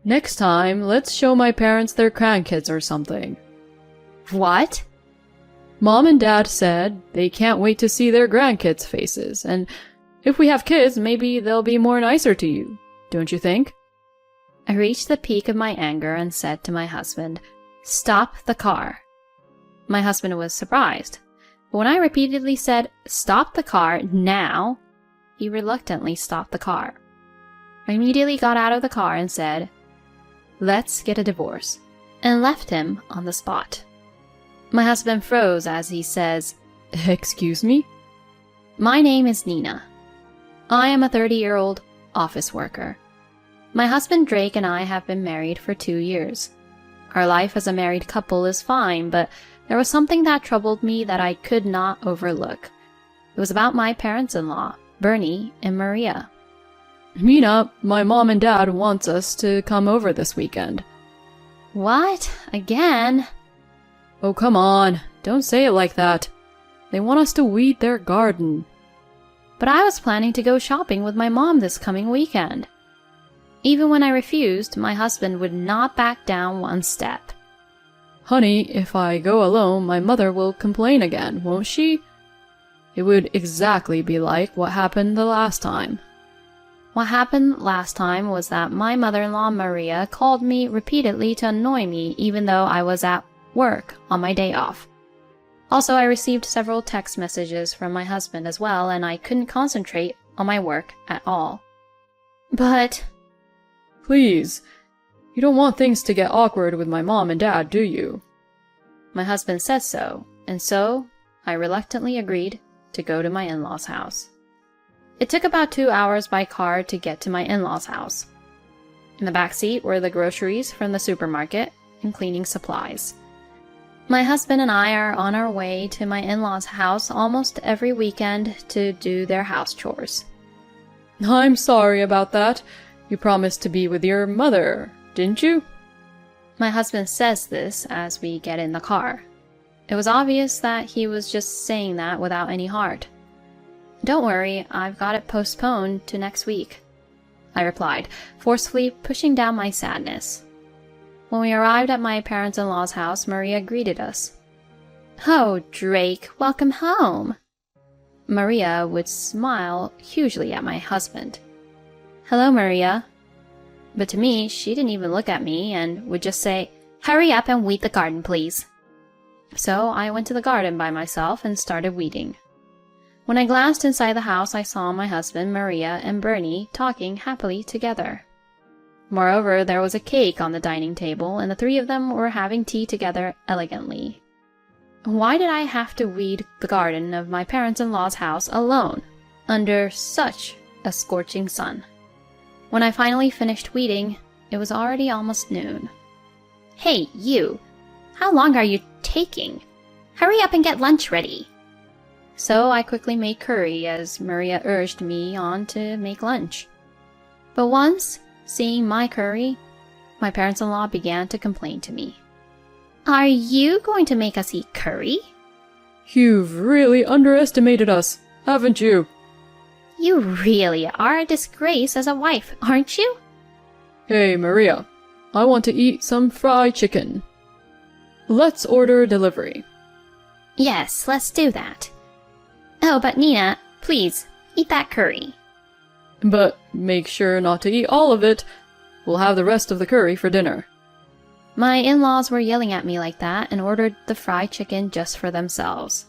Next time, let's show my parents their grandkids or something. What? Mom and Dad said they can't wait to see their grandkids' faces, and if we have kids, maybe they'll be more nicer to you, don't you think? I reached the peak of my anger and said to my husband, "Stop the car." My husband was surprised, but when I repeatedly said, "Stop the car now," he reluctantly stopped the car. I immediately got out of the car and said, "Let's get a divorce," and left him on the spot. My husband froze as he says, Excuse me? "My name is Nina. I am a 30-year-old office worker. My husband Drake and I have been married for 2 years. Our life as a married couple is fine, but there was something that troubled me that I could not overlook. It was about my parents-in-law, Bernie and Maria. Nina, my mom and dad wants us to come over this weekend." "What? Again?" Oh, come on. Don't say it like that. They want us to weed their garden. "But I was planning to go shopping with my mom this coming weekend." Even when I refused, my husband would not back down one step. Honey, if I go alone, my mother will complain again, won't she? It would exactly be like what happened the last time. What happened last time was that my mother-in-law Maria called me repeatedly to annoy me even though I was at work on my day off. Also, I received several text messages from my husband as well, and I couldn't concentrate on my work at all. "But..." Please, you don't want things to get awkward with my mom and dad, do you? My husband said so, and so I reluctantly agreed to go to my in-laws' house. It took about 2 hours by car to get to my in-laws' house. In the back seat were the groceries from the supermarket and cleaning supplies. My husband and I are on our way to my in-laws' house almost every weekend to do their house chores. I'm sorry about that. You promised to be with your mother, didn't you? My husband says this as we get in the car. It was obvious that he was just saying that without any heart. "Don't worry, I've got it postponed to next week," I replied, forcefully pushing down my sadness. When we arrived at my parents-in-law's house, Maria greeted us. "Oh, Drake, welcome home." Maria would smile hugely at my husband. "Hello, Maria." But to me, she didn't even look at me and would just say, "Hurry up and weed the garden, please." So I went to the garden by myself and started weeding. When I glanced inside the house, I saw my husband, Maria, and Bernie talking happily together. Moreover, there was a cake on the dining table, and the three of them were having tea together elegantly. Why did I have to weed the garden of my parents-in-law's house alone, under such a scorching sun? When I finally finished weeding, it was already almost noon. "Hey, you! How long are you taking? Hurry up and get lunch ready." So I quickly made curry as Maria urged me on to make lunch. But once, seeing my curry, my parents-in-law began to complain to me. "Are you going to make us eat curry?" You've really underestimated us, haven't you? "You really are a disgrace as a wife, aren't you?" Hey, Maria, I want to eat some fried chicken. Let's order delivery. "Yes, let's do that." "Oh, but Nina, please, eat that curry." But make sure not to eat all of it. We'll have the rest of the curry for dinner. My in-laws were yelling at me like that and ordered the fried chicken just for themselves.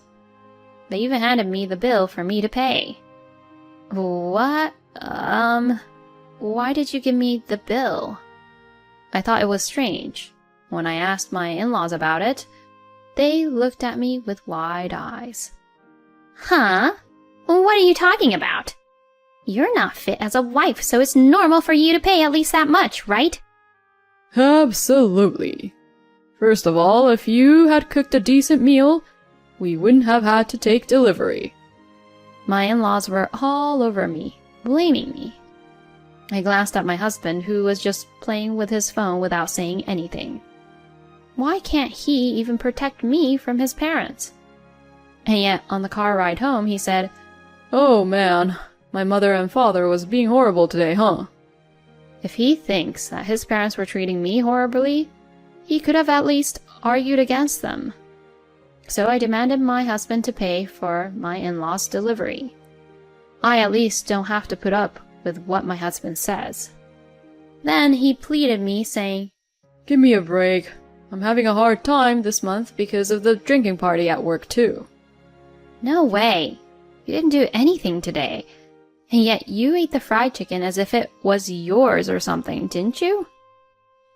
They even handed me the bill for me to pay. What? Why did you give me the bill? I thought it was strange. When I asked my in-laws about it, they looked at me with wide eyes. "Huh? What are you talking about? You're not fit as a wife, so it's normal for you to pay at least that much, right?" Absolutely. First of all, if you had cooked a decent meal, we wouldn't have had to take delivery. My in-laws were all over me, blaming me. I glanced at my husband, who was just playing with his phone without saying anything. Why can't he even protect me from his parents? And yet, on the car ride home, he said, "Oh man, my mother and father was being horrible today, huh?" If he thinks that his parents were treating me horribly, he could have at least argued against them. So I demanded my husband to pay for my in-laws' delivery. I at least don't have to put up with what my husband says. Then he pleaded me, saying, Give me a break. I'm having a hard time this month because of the drinking party at work too. No way. You didn't do anything today. And yet you ate the fried chicken as if it was yours or something, didn't you?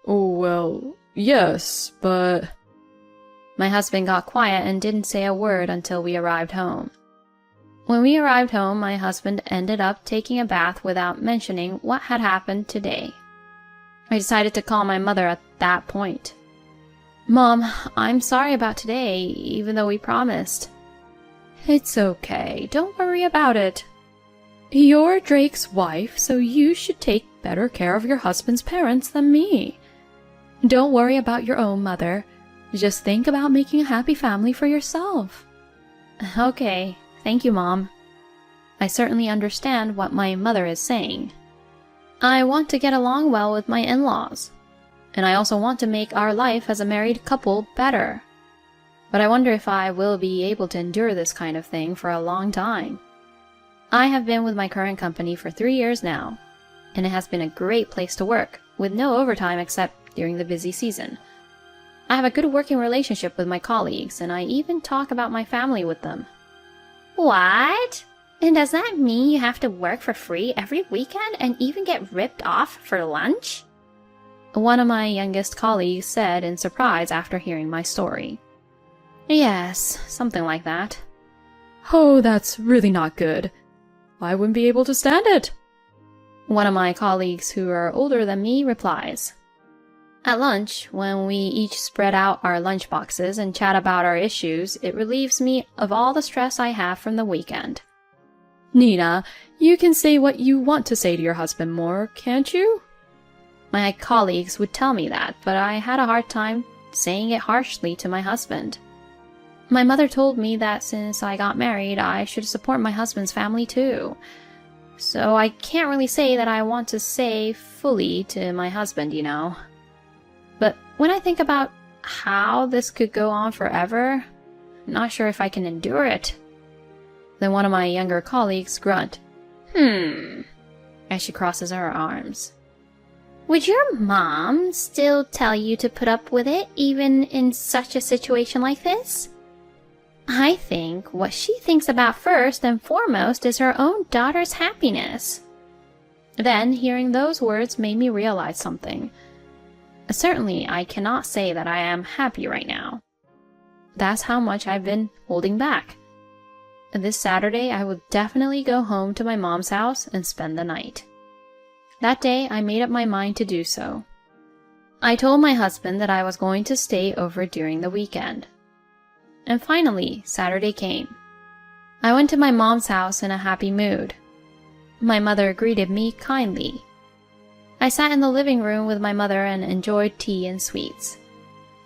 Oh, well, yes, but... My husband got quiet and didn't say a word until we arrived home. When we arrived home, my husband ended up taking a bath without mentioning what had happened today. I decided to call my mother at that point. Mom, I'm sorry about today, even though we promised. It's okay, don't worry about it. You're Drake's wife, so you should take better care of your husband's parents than me. Don't worry about your own mother. Just think about making a happy family for yourself. Okay, thank you, Mom. I certainly understand what my mother is saying. I want to get along well with my in-laws, and I also want to make our life as a married couple better. But I wonder if I will be able to endure this kind of thing for a long time. I have been with my current company for 3 years now, and it has been a great place to work, with no overtime except during the busy season. I have a good working relationship with my colleagues, and I even talk about my family with them. What? And does that mean you have to work for free every weekend and even get ripped off for lunch? One of my youngest colleagues said in surprise after hearing my story. Yes, something like that. Oh, that's really not good. I wouldn't be able to stand it. One of my colleagues who are older than me replies. At lunch, when we each spread out our lunch boxes and chat about our issues, it relieves me of all the stress I have from the weekend. Nina, you can say what you want to say to your husband more, can't you? My colleagues would tell me that, but I had a hard time saying it harshly to my husband. My mother told me that since I got married, I should support my husband's family too. So I can't really say that I want to say fully to my husband, you know. But when I think about how this could go on forever, I'm not sure if I can endure it. Then one of my younger colleagues grunt, as she crosses her arms. Would your mom still tell you to put up with it, even in such a situation like this? I think what she thinks about first and foremost is her own daughter's happiness. Then, hearing those words made me realize something. Certainly, I cannot say that I am happy right now. That's how much I've been holding back. This Saturday, I will definitely go home to my mom's house and spend the night. That day, I made up my mind to do so. I told my husband that I was going to stay over during the weekend. And finally, Saturday came. I went to my mom's house in a happy mood. My mother greeted me kindly. I sat in the living room with my mother and enjoyed tea and sweets.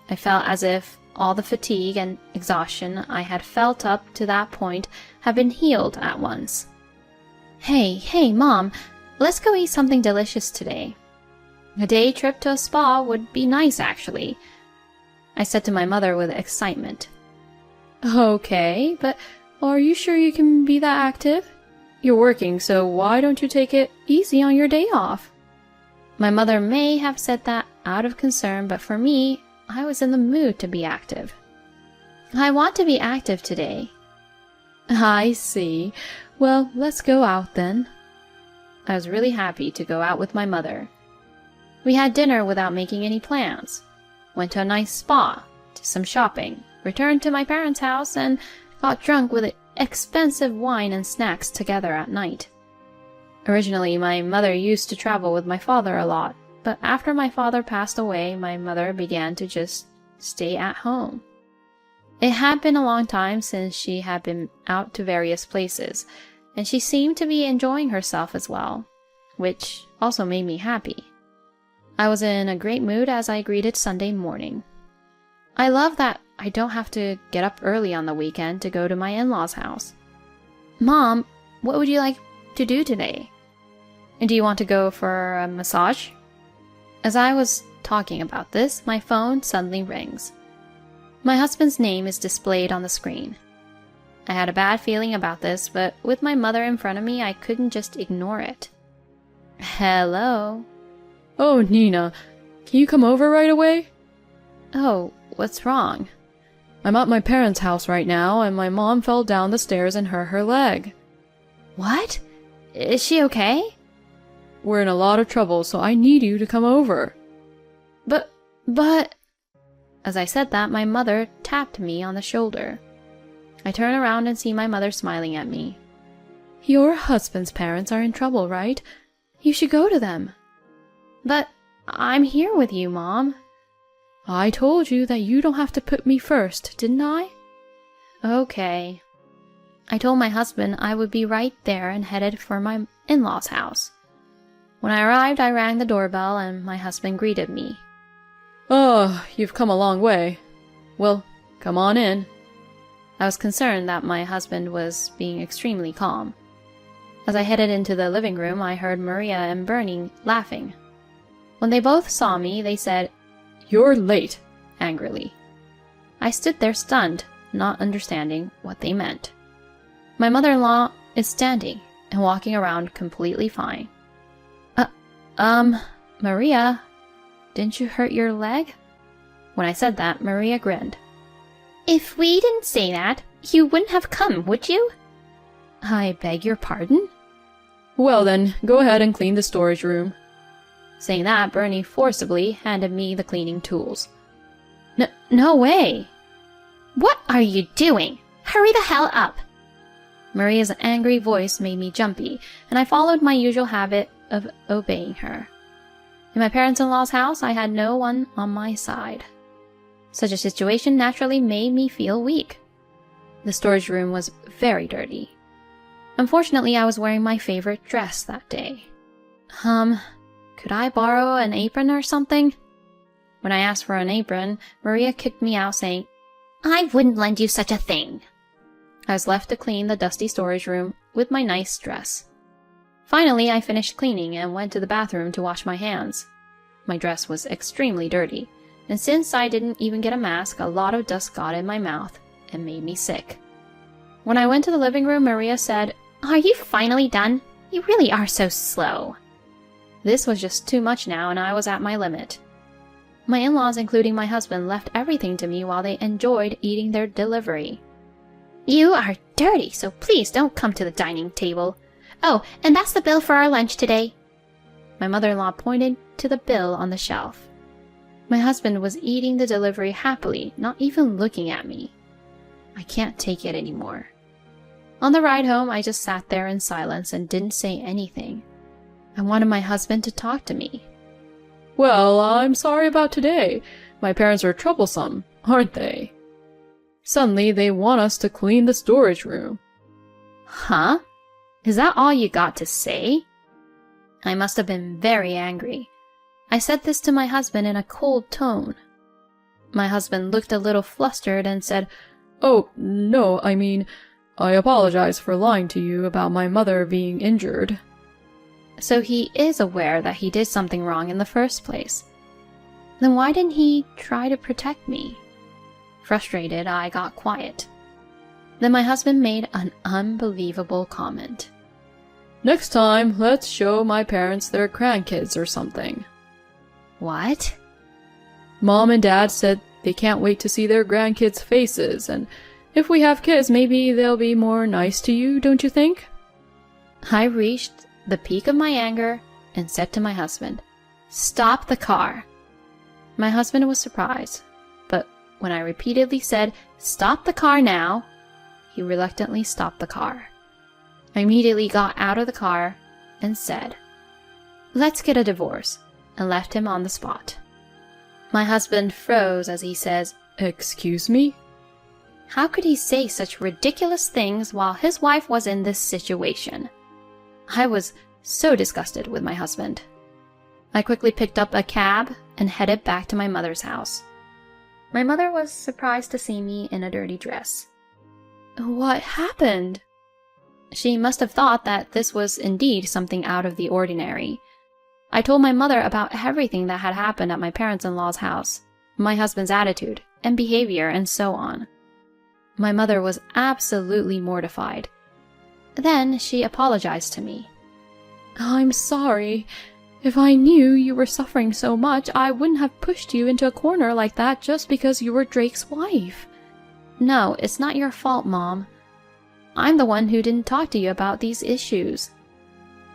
I felt as if all the fatigue and exhaustion I had felt up to that point had been healed at once. Hey, Mom, let's go eat something delicious today. A day trip to a spa would be nice, actually, I said to my mother with excitement. Okay, but are you sure you can be that active? You're working, so why don't you take it easy on your day off? My mother may have said that out of concern, but for me, I was in the mood to be active. I want to be active today. I see. Well, let's go out then. I was really happy to go out with my mother. We had dinner without making any plans. Went to a nice spa, did some shopping, returned to my parents' house, and got drunk with expensive wine and snacks together at night. Originally, my mother used to travel with my father a lot, but after my father passed away, my mother began to just stay at home. It had been a long time since she had been out to various places, and she seemed to be enjoying herself as well, which also made me happy. I was in a great mood as I greeted Sunday morning. I love that I don't have to get up early on the weekend to go to my in-laws' house. Mom, what would you like to do today? Do you want to go for a massage? As I was talking about this, my phone suddenly rings. My husband's name is displayed on the screen. I had a bad feeling about this, but with my mother in front of me, I couldn't just ignore it. Hello? Oh, Nina, can you come over right away? Oh, what's wrong? I'm at my parents' house right now, and my mom fell down the stairs and hurt her leg. What? Is she okay? We're in a lot of trouble, so I need you to come over. But... As I said that, my mother tapped me on the shoulder. I turn around and see my mother smiling at me. Your husband's parents are in trouble, right? You should go to them. But I'm here with you, Mom. I told you that you don't have to put me first, didn't I? Okay. I told my husband I would be right there and headed for my in-laws' house. When I arrived, I rang the doorbell and my husband greeted me. Oh, you've come a long way. Well, come on in. I was concerned that my husband was being extremely calm. As I headed into the living room, I heard Maria and Bernie laughing. When they both saw me, they said, "You're late," angrily. I stood there stunned, not understanding what they meant. My mother-in-law is standing and walking around completely fine. Maria, didn't you hurt your leg? When I said that, Maria grinned. If we didn't say that, you wouldn't have come, would you? I beg your pardon? Well then, go ahead and clean the storage room. Saying that, Bernie forcibly handed me the cleaning tools. No way! What are you doing? Hurry the hell up! Maria's angry voice made me jumpy, and I followed my usual habit of obeying her. In my parents-in-law's house, I had no one on my side. Such a situation naturally made me feel weak. The storage room was very dirty. Unfortunately, I was wearing my favorite dress that day. Could I borrow an apron or something? When I asked for an apron, Maria kicked me out saying, I wouldn't lend you such a thing. I was left to clean the dusty storage room with my nice dress. Finally, I finished cleaning and went to the bathroom to wash my hands. My dress was extremely dirty, and since I didn't even get a mask, a lot of dust got in my mouth and made me sick. When I went to the living room, Maria said, Are you finally done? You really are so slow. This was just too much now, and I was at my limit. My in-laws, including my husband, left everything to me while they enjoyed eating their delivery. You are dirty, so please don't come to the dining table. Oh, and that's the bill for our lunch today. My mother-in-law pointed to the bill on the shelf. My husband was eating the delivery happily, not even looking at me. I can't take it anymore. On the ride home, I just sat there in silence and didn't say anything. I wanted my husband to talk to me. Well, I'm sorry about today. My parents are troublesome, aren't they? Suddenly, they want us to clean the storage room. Huh? Is that all you got to say? I must have been very angry. I said this to my husband in a cold tone. My husband looked a little flustered and said, Oh, no, I apologize for lying to you about my mother being injured. So he is aware that he did something wrong in the first place. Then why didn't he try to protect me? Frustrated, I got quiet. Then my husband made an unbelievable comment. Next time, let's show my parents their grandkids or something. What? Mom and Dad said they can't wait to see their grandkids' faces, and if we have kids, maybe they'll be more nice to you, don't you think? I reached the peak of my anger and said to my husband, Stop the car. My husband was surprised, but when I repeatedly said, Stop the car now, he reluctantly stopped the car. I immediately got out of the car and said, Let's get a divorce, and left him on the spot. My husband froze as he says, Excuse me? How could he say such ridiculous things while his wife was in this situation? I was so disgusted with my husband. I quickly picked up a cab and headed back to my mother's house. My mother was surprised to see me in a dirty dress. What happened? She must have thought that this was indeed something out of the ordinary. I told my mother about everything that had happened at my parents-in-law's house, my husband's attitude and behavior, and so on. My mother was absolutely mortified. Then she apologized to me. I'm sorry. If I knew you were suffering so much, I wouldn't have pushed you into a corner like that just because you were Drake's wife. No, it's not your fault, Mom. I'm the one who didn't talk to you about these issues.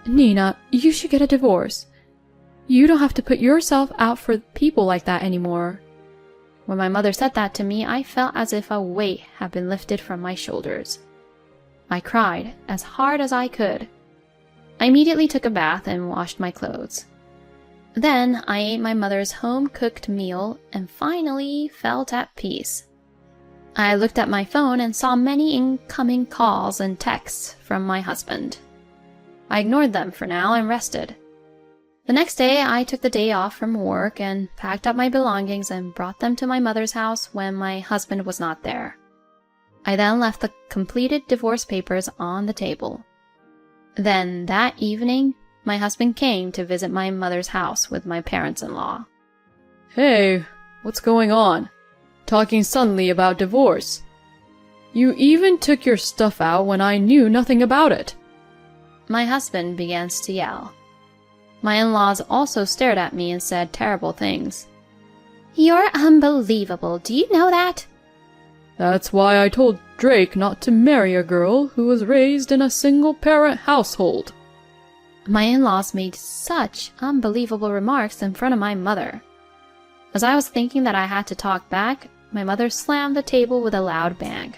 Nina, you should get a divorce. You don't have to put yourself out for people like that anymore. When my mother said that to me, I felt as if a weight had been lifted from my shoulders. I cried as hard as I could. I immediately took a bath and washed my clothes. Then I ate my mother's home-cooked meal and finally felt at peace. I looked at my phone and saw many incoming calls and texts from my husband. I ignored them for now and rested. The next day, I took the day off from work and packed up my belongings and brought them to my mother's house when my husband was not there. I then left the completed divorce papers on the table. Then, that evening, my husband came to visit my mother's house with my parents-in-law. Hey, what's going on? Talking suddenly about divorce. You even took your stuff out when I knew nothing about it. My husband began to yell. My in-laws also stared at me and said terrible things. You're unbelievable, do you know that? That's why I told Drake not to marry a girl who was raised in a single-parent household. My in-laws made such unbelievable remarks in front of my mother. As I was thinking that I had to talk back, my mother slammed the table with a loud bang.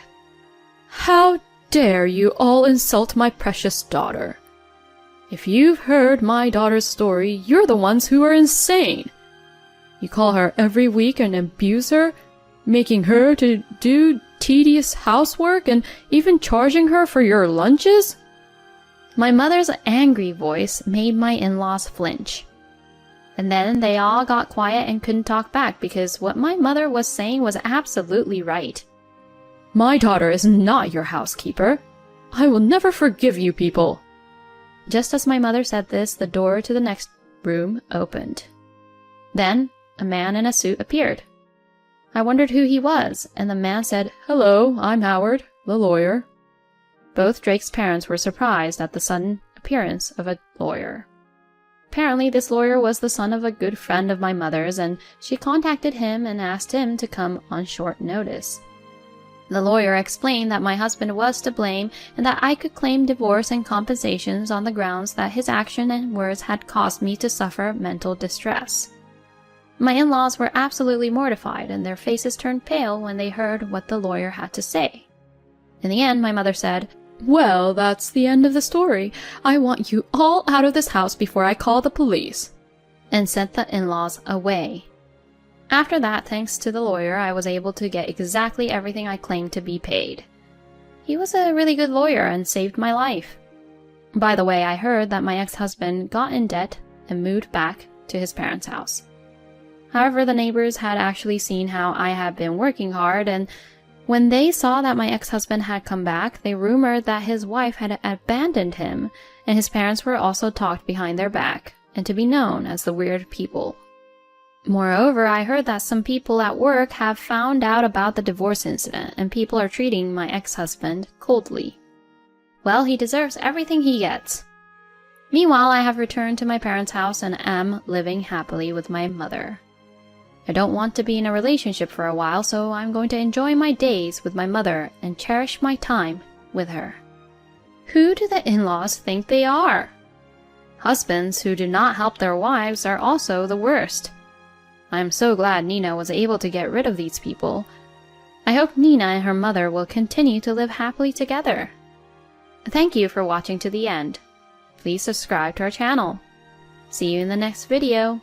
How dare you all insult my precious daughter? If you've heard my daughter's story, you're the ones who are insane. You call her every week and abuse her, making her to do tedious housework and even charging her for your lunches? My mother's angry voice made my in-laws flinch. And then they all got quiet and couldn't talk back because what my mother was saying was absolutely right. My daughter is not your housekeeper. I will never forgive you people. Just as my mother said this, the door to the next room opened. Then, a man in a suit appeared. I wondered who he was, and the man said, "Hello, I'm Howard, the lawyer." Both Drake's parents were surprised at the sudden appearance of a lawyer. Apparently, this lawyer was the son of a good friend of my mother's, and she contacted him and asked him to come on short notice. The lawyer explained that my husband was to blame and that I could claim divorce and compensations on the grounds that his action and words had caused me to suffer mental distress. My in-laws were absolutely mortified and their faces turned pale when they heard what the lawyer had to say. In the end, my mother said, "Well, that's the end of the story. I want you all out of this house before I call the police," and sent the in-laws away. After that, thanks to the lawyer, I was able to get exactly everything I claimed to be paid. He was a really good lawyer and saved my life. By the way, I heard that my ex-husband got in debt and moved back to his parents' house. However, the neighbors had actually seen how I had been working hard, and when they saw that my ex-husband had come back, they rumored that his wife had abandoned him, and his parents were also talked behind their back, and to be known as the weird people. Moreover, I heard that some people at work have found out about the divorce incident, and people are treating my ex-husband coldly. Well, he deserves everything he gets. Meanwhile, I have returned to my parents' house and am living happily with my mother. I don't want to be in a relationship for a while, so I'm going to enjoy my days with my mother and cherish my time with her. Who do the in-laws think they are? Husbands who do not help their wives are also the worst. I am so glad Nina was able to get rid of these people. I hope Nina and her mother will continue to live happily together. Thank you for watching to the end. Please subscribe to our channel. See you in the next video.